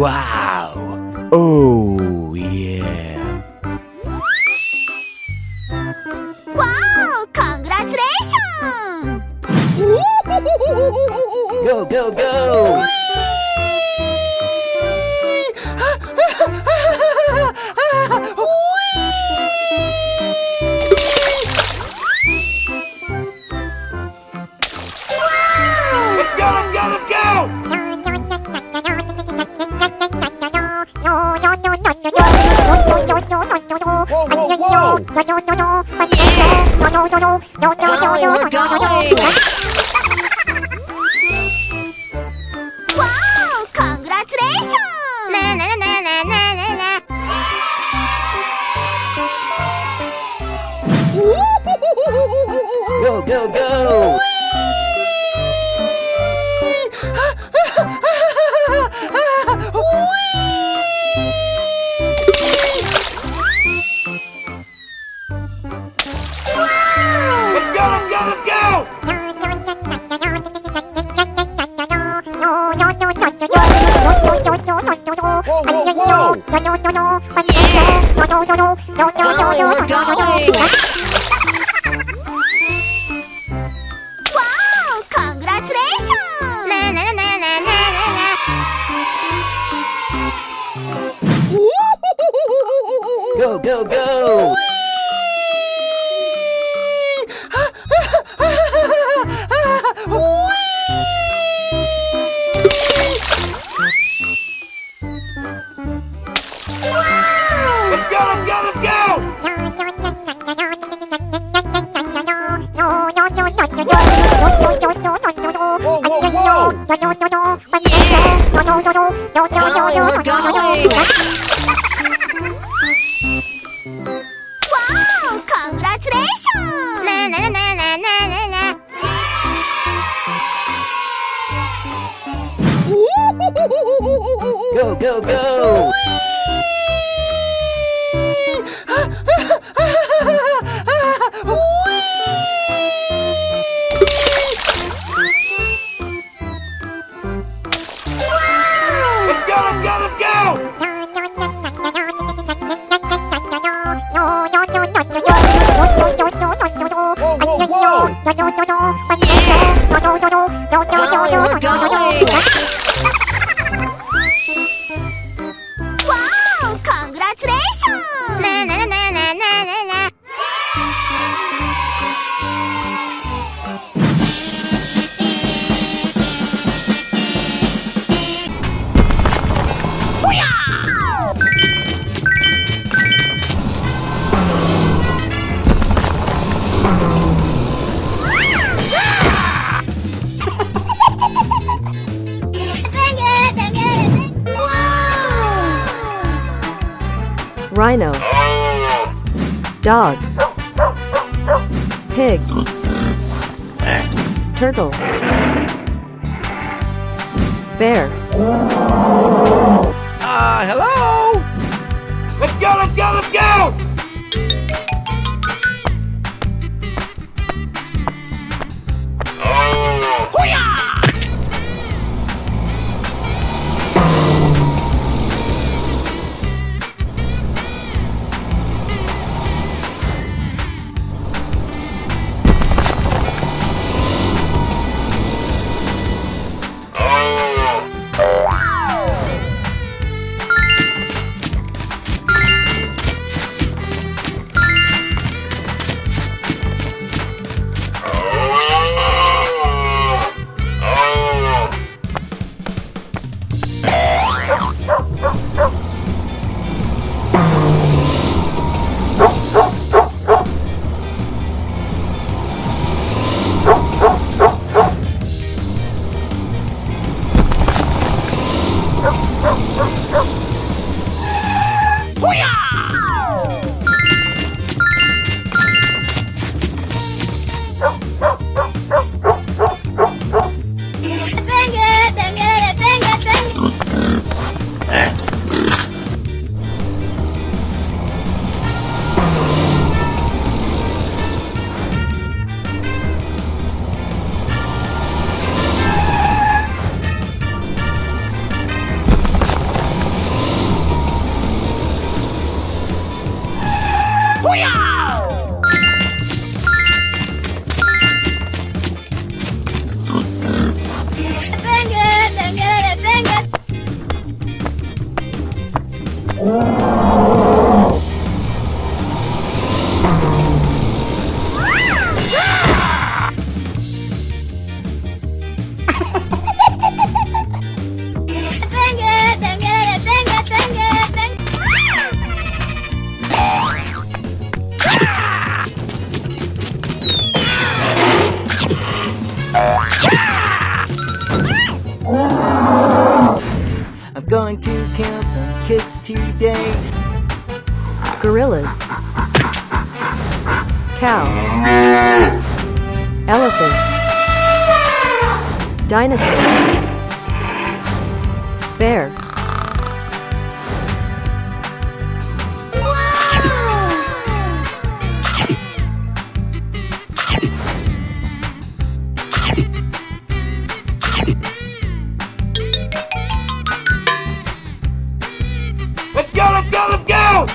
Wow! Oh, yeah! Wow! Congratulations! Go, go, go! Let's go, let's go, let's go! Whoa, whoa, whoa! We're going! Wow! Congratulations! Go, go, go! Let's go, let's go, let's go! Whoa, whoa, whoa! We're going! Wow! Congratulations! Go, go, go! Let's go, let's go, let's go! Whoa, whoa, whoa! We're going! Wow! Congratulations! Go, go, go! Let's go, let's go, let's go! Whoa, whoa, whoa! We're going! Wow! Congratulations! Rhino, dog, pig, turtle, bear, Hello? Let's go, let's go, let's go! going to count some kids today. Gorillas. Cow. Elephants. Dinosaur. Bear. Let's go, let's go, let's go!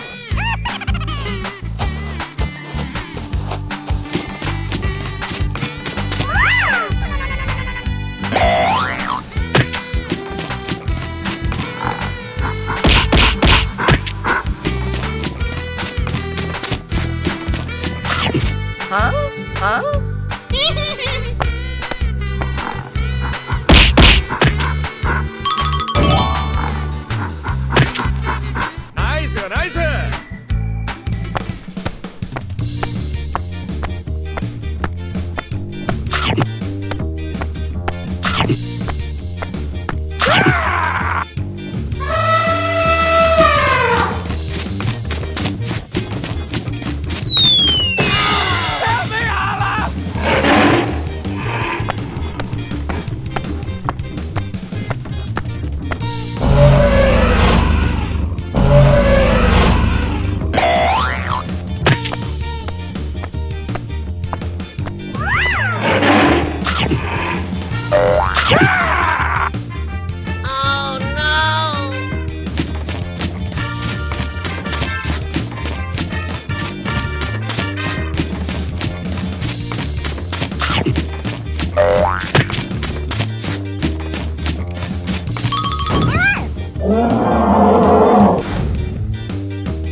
Nice, nice.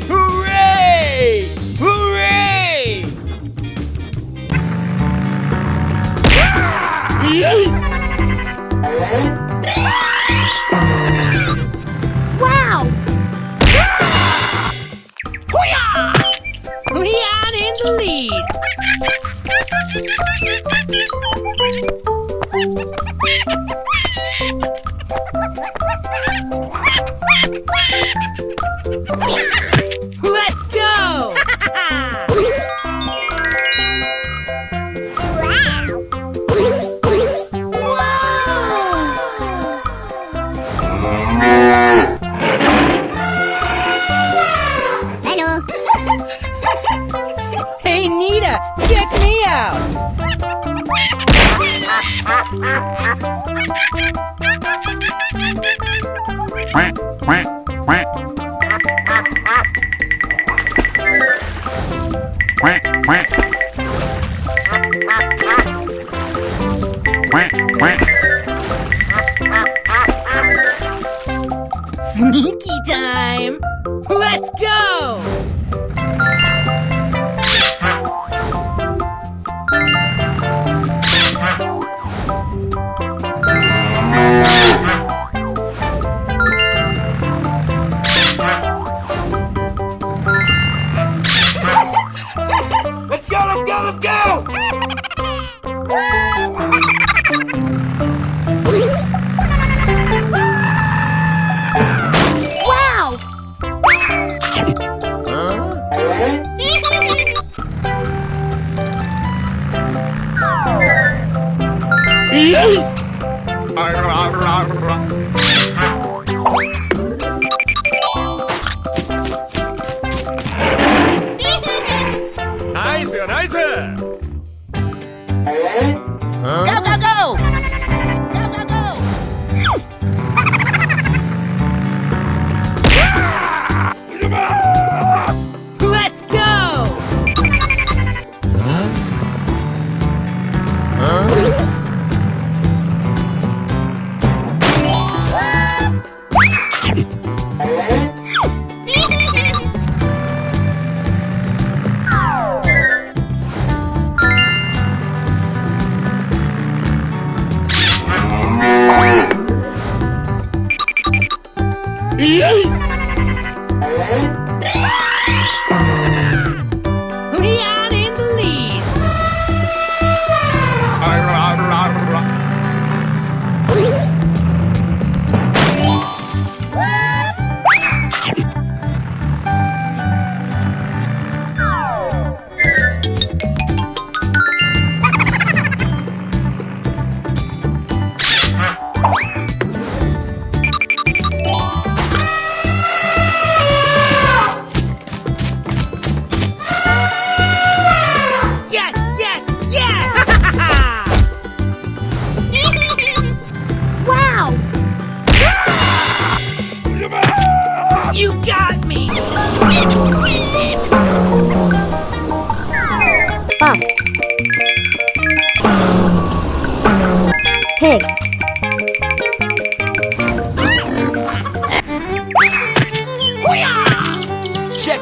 Hooray! Hooray! Wow! Leon in the lead. Let's go! Hello. Hey, Nita, check me out. Quack, quack, quack. Quack, quack. Quack, quack. Sneaky time. Let's go! Let's go, let's go, let's go! Wow! Nice, nice. Go, go, go! Go, go, go! Let's go! Leon in the lead. Wow!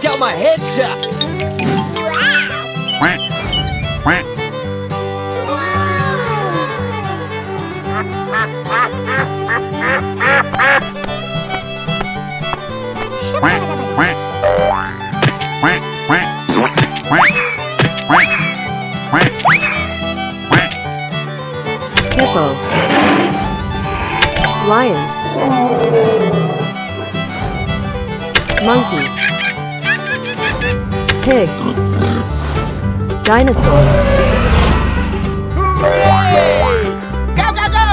got my head shot. Hippo. Lion. Monkey. Pig. Dinosaur. Go, go, go!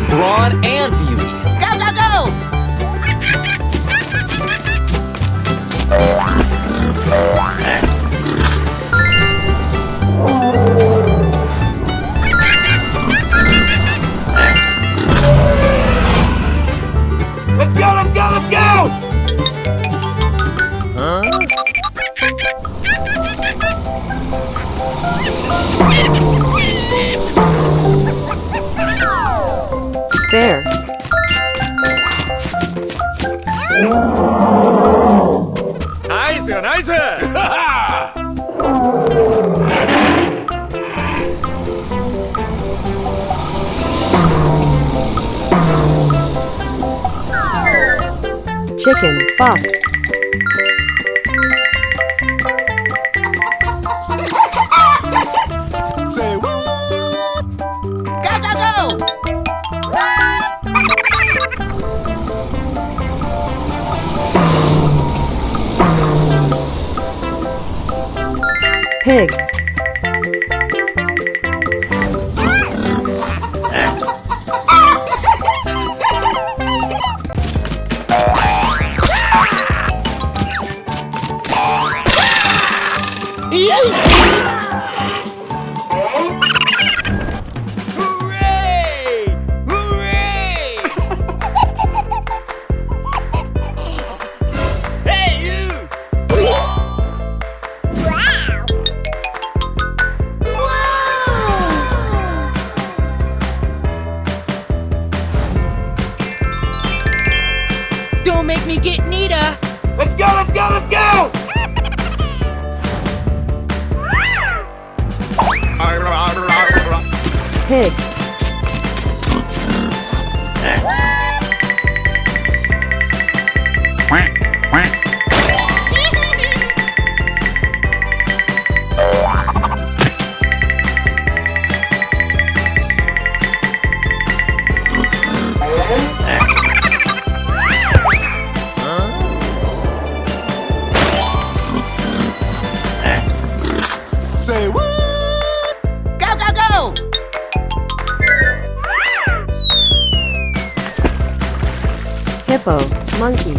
Brawn and beauty. Go, go, go! Let's go, let's go, let's go! Bear. 나이스 나이스. Chicken. Fox. Go, go, go! Pig. Hooray! Hooray! Hey, you! Don't make me get Nita. Let's go, let's go, let's go! Pig. Say what? Go, go, go! Hippo. Monkey.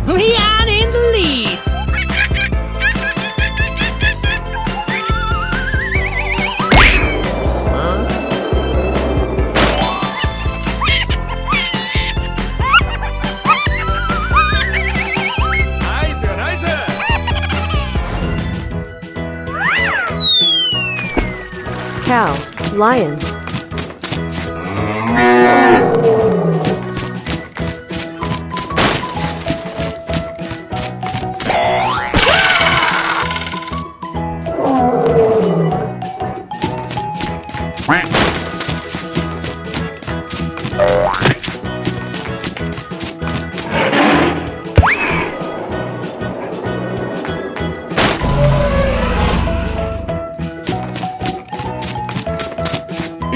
Leon in the lead. 나이스 나이스. Cow. Lion.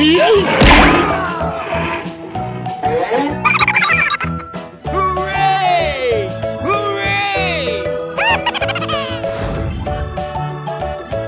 Yeah!